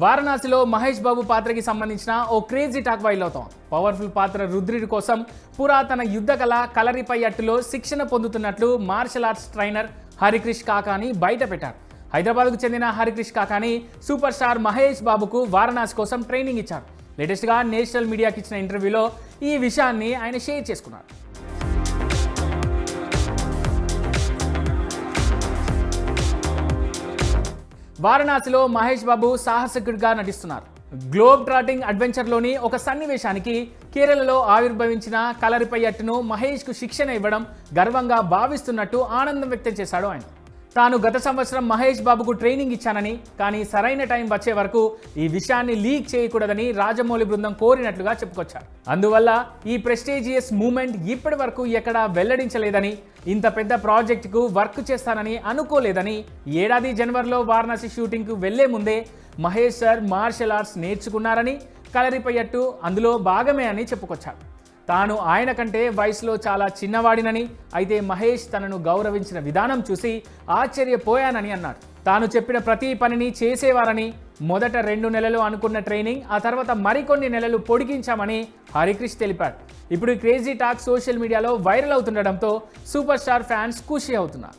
వారణాసిలో మహేష్ బాబు పాత్రకి సంబంధించిన ఓ క్రేజీ టాక్ వైరల్ అవుతాం. పవర్ఫుల్ పాత్ర రుద్రుడి కోసం పురాతన యుద్ధ కళ కలరిపై అట్టులో శిక్షణ పొందుతున్నట్లు మార్షల్ ఆర్ట్స్ ట్రైనర్ హరిక్రిష్ కాకాని బయట పెట్టారు. హైదరాబాద్కు చెందిన హరిక్రిష్ కాకాని సూపర్ స్టార్ మహేష్ బాబుకు వారణాసి కోసం ట్రైనింగ్ ఇచ్చారు. లేటెస్ట్గా నేషనల్ మీడియాకి ఇచ్చిన ఇంటర్వ్యూలో ఈ విషయాన్ని ఆయన షేర్ చేసుకున్నారు. వారణాసిలో మహేష్ బాబు సాహసికుడిగా నటిస్తున్నారు. గ్లోబ్ ట్రాటింగ్ అడ్వెంచర్లోని ఒక సన్నివేశానికి కేరళలో ఆవిర్భవించిన కలరిపై అట్టును మహేష్కు శిక్షణ ఇవ్వడం గర్వంగా భావిస్తున్నట్టు ఆనందం వ్యక్తం చేశాడు ఆయన. తాను గత సంవత్సరం మహేష్ బాబుకు ట్రైనింగ్ ఇచ్చానని, కానీ సరైన టైం వచ్చే వరకు ఈ విషయాన్ని లీక్ చేయకూడదని రాజమౌళి బృందం కోరినట్లుగా చెప్పుకొచ్చారు. అందువల్ల ఈ ప్రెస్టీజియస్ మూమెంట్ ఇప్పటి వరకు ఎక్కడా వెల్లడించలేదని, ఇంత పెద్ద ప్రాజెక్టుకు వర్క్ చేస్తానని అనుకోలేదని, ఏడాది జనవరిలో వారణాసి షూటింగ్కు వెళ్లే ముందే మహేష్ సార్ మార్షల్ ఆర్ట్స్ నేర్చుకున్నారని, కలరిపై అట్టు అందులో భాగమే అని చెప్పుకొచ్చారు. తాను ఆయన కంటే వయసులో చాలా చిన్నవాడినని, అయితే మహేష్ తనను గౌరవించిన విధానం చూసి ఆశ్చర్యపోయానని అన్నాడు. తాను చెప్పిన ప్రతి పనిని చేసేవారని, మొదట 2 నెలలు అనుకున్న ట్రైనింగ్ ఆ తర్వాత మరికొన్ని నెలలు పొడిగించామని హరిక్రిష్ తెలిపాడు. ఇప్పుడు క్రేజీ టాక్ సోషల్ మీడియాలో వైరల్ అవుతుండడంతో సూపర్ స్టార్ ఫ్యాన్స్ ఖుషి అవుతున్నారు.